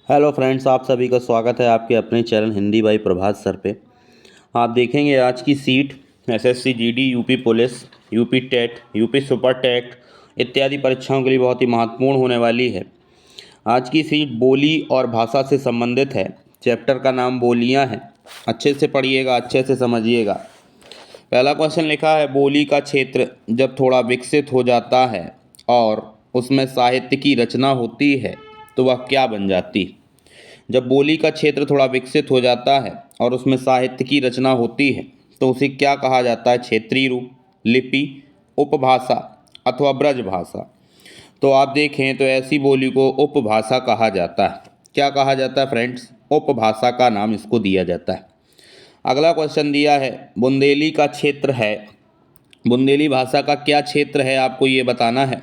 Hello friends, आप सभी का स्वागत है आपके अपने channel Hindi by Prabhat sir पे। आप देखेंगे आज की सीट SSC GD, UP police, UP TET, UP super TET इत्यादि परीक्षाओं के लिए बहुत ही महत्वपूर्ण होने वाली है। आज की सीट बोली और भाषा से संबंधित है। चैप्टर का नाम बोलियां है। अच्छे से पढ़िएगा, अच्छे से समझिएगा। पहला क्वेश्चन लिखा है, बोली का क्षेत्र जब थोड़ा विकसित हो जाता है और उसमें साहित्य की रचना होती है तो वह क्या बन जाती है। जब बोली का क्षेत्र थोड़ा विकसित हो जाता है और उसमें साहित्य की रचना होती है तो उसे क्या कहा जाता है। क्षेत्रीय रूप, लिपि, उपभाषा अथवा ब्रज भाषा। तो आप देखें तो ऐसी बोली को उपभाषा कहा जाता है। क्या कहा जाता है फ्रेंड्स? उपभाषा का नाम इसको दिया जाता है। अगला क्वेश्चन दिया है, बुंदेली का क्षेत्र है। बुंदेली भाषा का क्या क्षेत्र है आपको ये बताना है।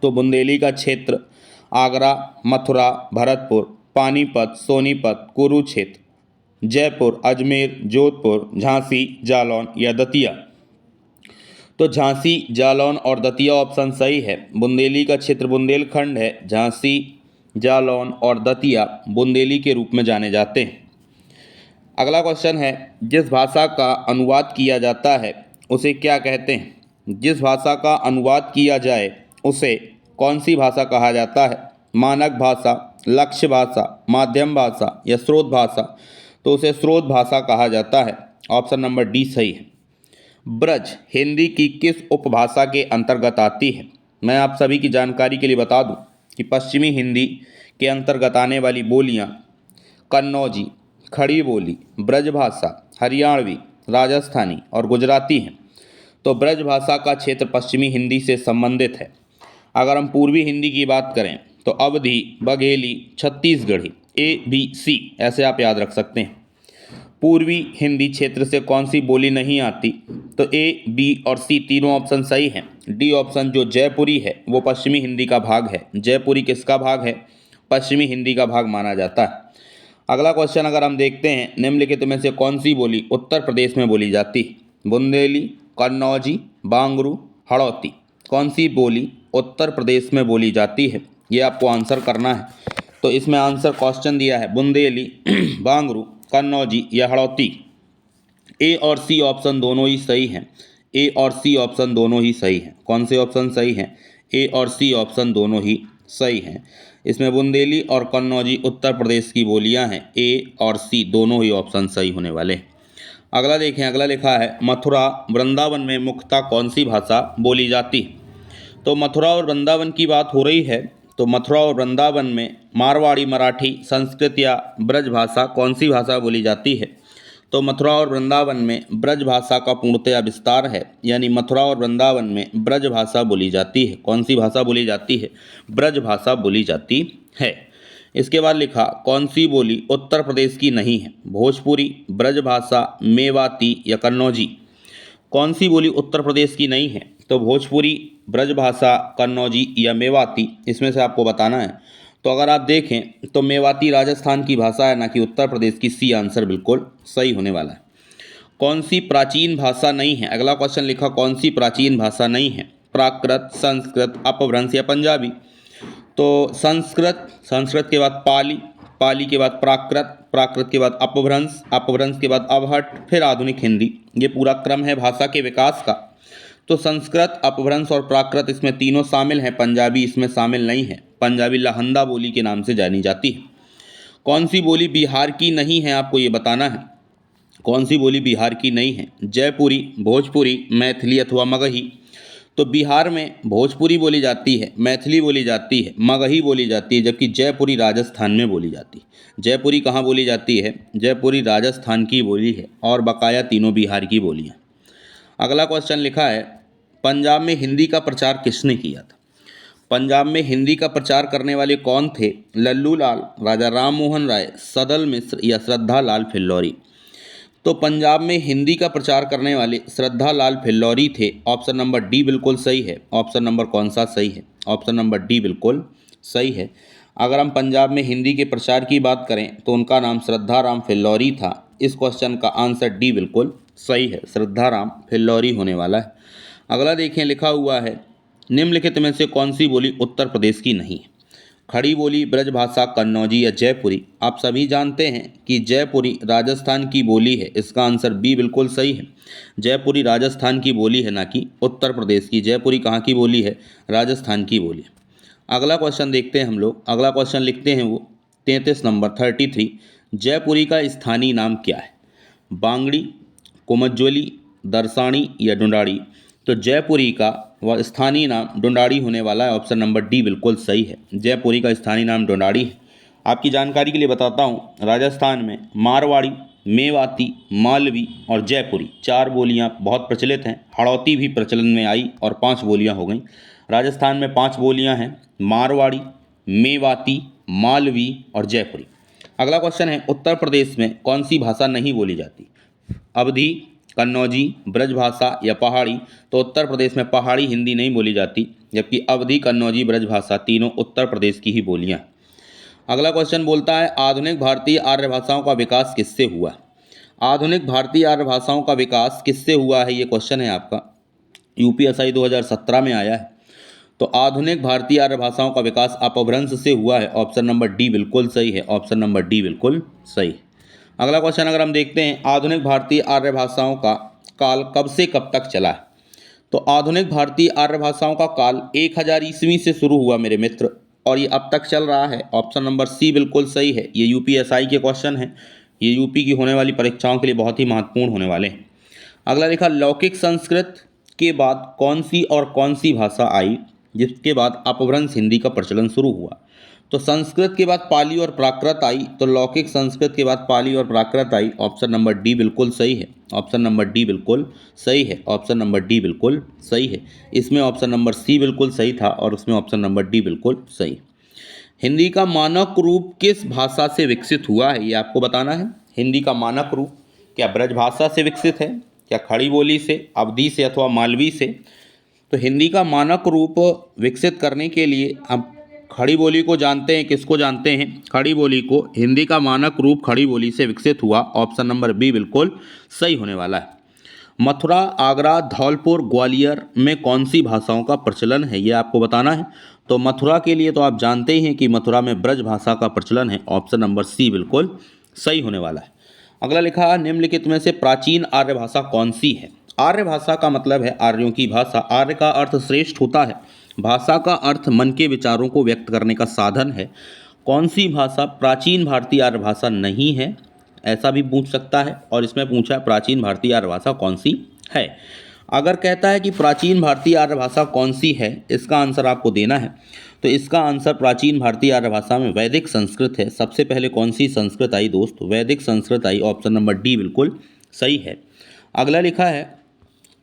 तो बुंदेली का क्षेत्र आगरा, मथुरा, भरतपुर, पानीपत, सोनीपत, कुरुक्षेत्र, जयपुर, अजमेर, जोधपुर, झांसी, जालौन या दतिया। तो झांसी, जालौन और दतिया ऑप्शन सही है। बुंदेली का क्षेत्र बुंदेलखंड है। झांसी, जालौन और दतिया बुंदेली के रूप में जाने जाते हैं। अगला क्वेश्चन है, जिस भाषा का अनुवाद किया जाता है उसे क्या कहते हैं। जिस भाषा का अनुवाद किया जाए उसे कौन सी भाषा कहा जाता है। मानक भाषा, लक्ष्य भाषा, माध्यम भाषा या स्रोत भाषा। तो उसे स्रोत भाषा कहा जाता है। ऑप्शन नंबर डी सही है। ब्रज हिंदी की किस उपभाषा के अंतर्गत आती है। मैं आप सभी की जानकारी के लिए बता दूं कि पश्चिमी हिंदी के अंतर्गत आने वाली बोलियां कन्नौजी, खड़ी बोली, ब्रजभाषा, हरियाणवी, राजस्थानी और गुजराती हैं। तो ब्रजभाषा का क्षेत्र पश्चिमी हिंदी से संबंधित है। अगर हम पूर्वी हिंदी की बात करें तो अवधी, बघेली, छत्तीसगढ़ी, ABC ऐसे आप याद रख सकते हैं। पूर्वी हिंदी क्षेत्र से कौन सी बोली नहीं आती। तो A, B और C तीनों ऑप्शन सही हैं। डी ऑप्शन जो जयपुरी है वो पश्चिमी हिंदी का भाग है। जयपुरी किसका भाग है? पश्चिमी हिंदी का भाग माना जाता है। अगला क्वेश्चन अगर हम देखते हैं, निम्नलिखित में से कौन सी बोली उत्तर प्रदेश में बोली जाती है। बुंदेली, कन्नौजी, बांगरू, हड़ौती। कौन सी बोली उत्तर प्रदेश में बोली जाती है, ये आपको आंसर करना है। तो इसमें आंसर क्वेश्चन दिया है बुंदेली, बांगरू, कन्नौजी या हड़ौती। ए और सी ऑप्शन दोनों ही सही हैं। ए और सी ऑप्शन दोनों ही सही हैं। कौन से ऑप्शन सही हैं? ए और सी ऑप्शन दोनों ही सही हैं। इसमें बुंदेली और कन्नौजी उत्तर प्रदेश की बोलियां हैं। ए और सी दोनों ही ऑप्शन सही होने वाले हैं। अगला देखें, अगला लिखा है, मथुरा वृंदावन में मुख्यतः कौन सी भाषा बोली जाती है। तो मथुरा और वृंदावन की बात हो रही है। तो मथुरा और वृंदावन में मारवाड़ी, मराठी, संस्कृत या ब्रज भाषा कौन सी भाषा बोली जाती है। तो मथुरा और वृंदावन में ब्रज भाषा का पूर्णतया विस्तार है, यानी मथुरा और वृंदावन में ब्रज भाषा बोली जाती है। कौन सी भाषा बोली जाती है? ब्रज भाषा बोली जाती है। इसके बाद लिखा, कौन सी बोली उत्तर प्रदेश की नहीं है। भोजपुरी, ब्रज भाषा, मेवाती या कन्नौजी। कौन सी बोली उत्तर प्रदेश की नहीं है। तो भोजपुरी, ब्रजभाषा, कन्नौजी या मेवाती, इसमें से आपको बताना है। तो अगर आप देखें तो मेवाती राजस्थान की भाषा है, ना कि उत्तर प्रदेश की। सी आंसर बिल्कुल सही होने वाला है। कौन सी प्राचीन भाषा नहीं है। अगला क्वेश्चन लिखा, कौन सी प्राचीन भाषा नहीं है। प्राकृत, संस्कृत, अपभ्रंश या पंजाबी। तो संस्कृत, संस्कृत के बाद पाली, पाली के बाद प्राकृत, प्राकृत के बाद अपभ्रंश, अपभ्रंश के बाद अवहट, फिर आधुनिक हिंदी। ये पूरा क्रम है भाषा के विकास का। तो संस्कृत, अपभ्रंश और प्राकृत इसमें तीनों शामिल हैं। पंजाबी इसमें शामिल नहीं है। पंजाबी लहंदा बोली के नाम से जानी जाती है। कौन सी बोली बिहार की नहीं है, आपको ये बताना है। कौन सी बोली बिहार की नहीं है। जयपुरी, भोजपुरी, मैथिली अथवा मगही। तो बिहार में भोजपुरी बोली जाती है, मैथिली बोली जाती है, मगही बोली जाती है, जबकि जयपुरी राजस्थान में बोली जाती है। जयपुरी कहाँ बोली जाती है? जयपुरी राजस्थान की बोली है और बकाया तीनों बिहार की बोलियाँ। अगला क्वेश्चन लिखा है, पंजाब में हिंदी का प्रचार किसने किया था। पंजाब में हिंदी का प्रचार करने वाले कौन थे। लल्लू लाल, राजा राम मोहन राय, सदल मिश्र या श्रद्धा लाल फिल्लौरी। तो पंजाब में हिंदी का प्रचार करने वाले श्रद्धा लाल फिल्लौरी थे। ऑप्शन नंबर डी बिल्कुल सही है। ऑप्शन नंबर कौन सा सही है? ऑप्शन नंबर डी बिल्कुल सही है। अगर हम पंजाब में हिंदी के प्रचार की बात करें तो उनका नाम श्रद्धा राम फिल्लौरी था। इस क्वेश्चन का आंसर डी बिल्कुल सही है, श्रद्धा राम फिल्लौरी होने वाला है। अगला देखें, लिखा हुआ है, निम्नलिखित में से कौन सी बोली उत्तर प्रदेश की नहीं है। खड़ी बोली, ब्रजभाषा, कन्नौजी या जयपुरी। आप सभी जानते हैं कि जयपुरी राजस्थान की बोली है। इसका आंसर बी बिल्कुल सही है। जयपुरी राजस्थान की बोली है, ना कि उत्तर प्रदेश की। जयपुरी कहाँ की बोली है? राजस्थान की बोली। अगला क्वेश्चन देखते हैं हम लोग। अगला क्वेश्चन लिखते हैं वो 33 नंबर 33। जयपुरी का स्थानीय नाम क्या है? बांगड़ी, कुमज्जोली, दरसानी या डुंडाड़ी। तो जयपुरी का वह स्थानीय नाम डुंडाड़ी होने वाला है। ऑप्शन नंबर डी बिल्कुल सही है। जयपुरी का स्थानीय नाम डुंडाड़ी है। आपकी जानकारी के लिए बताता हूँ, राजस्थान में मारवाड़ी, मेवाती, मालवी और जयपुरी 4 बोलियाँ बहुत प्रचलित हैं। हड़ौती भी प्रचलन में आई और 5 बोलियाँ हो गई। राजस्थान में 5 बोलियाँ हैं, मारवाड़ी, मेवाती, मालवी और जयपुरी। अगला क्वेश्चन है, उत्तर प्रदेश में कौन सी भाषा नहीं बोली जाती? अवधी, कन्नौजी, ब्रजभाषा या पहाड़ी। तो उत्तर प्रदेश में पहाड़ी हिंदी नहीं बोली जाती, जबकि अवधी, कन्नौजी, ब्रजभाषा तीनों उत्तर प्रदेश की ही बोलियां। अगला क्वेश्चन बोलता है, आधुनिक भारतीय आर्य भाषाओं का विकास किससे हुआ? आधुनिक भारतीय आर्य भाषाओं का विकास किससे हुआ है, ये क्वेश्चन है आपका। यूपीएसआई 2017 में आया है। तो आधुनिक भारतीय आर्य भाषाओं का विकास अपभ्रंश से हुआ है। ऑप्शन नंबर डी बिल्कुल सही है। ऑप्शन नंबर डी बिल्कुल सही। अगला क्वेश्चन अगर हम देखते हैं, आधुनिक भारतीय आर्य भाषाओं का काल कब से कब तक चला है? तो आधुनिक भारतीय आर्य भाषाओं का काल 1000 ईस्वी से शुरू हुआ मेरे मित्र, और ये अब तक चल रहा है। ऑप्शन नंबर सी बिल्कुल सही है। ये यूपीएसआई के क्वेश्चन हैं। ये यूपी की होने वाली परीक्षाओं के लिए बहुत ही महत्वपूर्ण होने वाले हैं। अगला लिखा, लौकिक संस्कृत के बाद कौन सी भाषा आई जिसके बाद अपभ्रंश हिंदी का प्रचलन शुरू हुआ? तो संस्कृत के बाद पाली और प्राकृत आई। तो लौकिक संस्कृत के बाद पाली और प्राकृत आई। ऑप्शन नंबर डी बिल्कुल सही है। ऑप्शन नंबर डी बिल्कुल सही है। ऑप्शन नंबर डी बिल्कुल सही है। इसमें ऑप्शन नंबर सी बिल्कुल सही था और उसमें ऑप्शन नंबर डी बिल्कुल सही। हिंदी का मानक रूप किस भाषा से विकसित हुआ है, ये आपको बताना है। हिंदी का मानक रूप क्या ब्रजभाषा से विकसित है, क्या खड़ी बोली से, अवधी से अथवा मालवी से? तो हिंदी का मानक रूप विकसित करने के लिए हम खड़ी बोली को जानते हैं। किसको जानते हैं? खड़ी बोली को। हिंदी का मानक रूप खड़ी बोली से विकसित हुआ। ऑप्शन नंबर बी बिल्कुल सही होने वाला है। मथुरा, आगरा, धौलपुर, ग्वालियर में कौन सी भाषाओं का प्रचलन है, ये आपको बताना है। तो मथुरा के लिए तो आप जानते ही हैं कि मथुरा में ब्रज भाषा का प्रचलन है। ऑप्शन नंबर सी बिल्कुल सही होने वाला है। अगला लिखा, निम्नलिखित में से प्राचीन आर्य भाषा कौन सी है? आर्य भाषा का मतलब है आर्यों की भाषा। आर्य का अर्थ श्रेष्ठ होता है। भाषा का अर्थ मन के विचारों को व्यक्त करने का साधन है। कौन सी भाषा प्राचीन भारतीय आर्य भाषा नहीं है, ऐसा भी पूछ सकता है। और इसमें पूछा है प्राचीन भारतीय आर्य भाषा कौन सी है। अगर कहता है कि प्राचीन भारतीय आर्य भाषा कौन सी है, इसका आंसर आपको देना है। तो इसका आंसर प्राचीन भारतीय आर्य भाषा में वैदिक संस्कृत है। सबसे पहले कौन सी संस्कृत आई दोस्त? वैदिक संस्कृत आई। ऑप्शन नंबर डी बिल्कुल सही है। अगला लिखा है,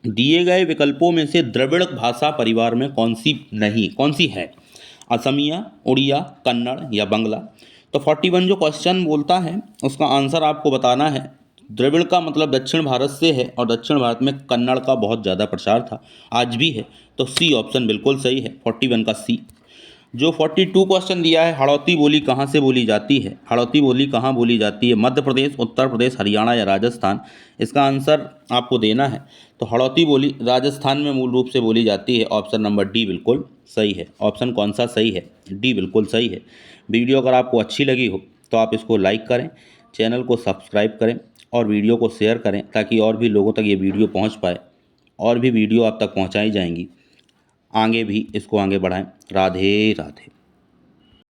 दिए गए विकल्पों में से द्रविड़ भाषा परिवार में कौन सी है? असमिया, उड़िया, कन्नड़ या बंगला। तो 41 जो क्वेश्चन बोलता है उसका आंसर आपको बताना है। द्रविड़ का मतलब दक्षिण भारत से है और दक्षिण भारत में कन्नड़ का बहुत ज़्यादा प्रचार था, आज भी है। तो सी ऑप्शन बिल्कुल सही है, 41 का सी। जो 42 क्वेश्चन दिया है, हड़ौती बोली कहाँ से बोली जाती है? हड़ौती बोली कहाँ बोली जाती है? मध्य प्रदेश, उत्तर प्रदेश, हरियाणा या राजस्थान? इसका आंसर आपको देना है। तो हड़ौती बोली राजस्थान में मूल रूप से बोली जाती है। ऑप्शन नंबर डी बिल्कुल सही है। ऑप्शन कौन सा सही है? डी बिल्कुल सही है। वीडियो अगर आपको अच्छी लगी हो तो आप इसको लाइक करें, चैनल को सब्सक्राइब करें और वीडियो को शेयर करें ताकि और भी लोगों तक ये वीडियो पहुँच पाए। और भी वीडियो आप तक पहुँचाई जाएंगी। आगे भी इसको आगे बढ़ाएं। राधे राधे।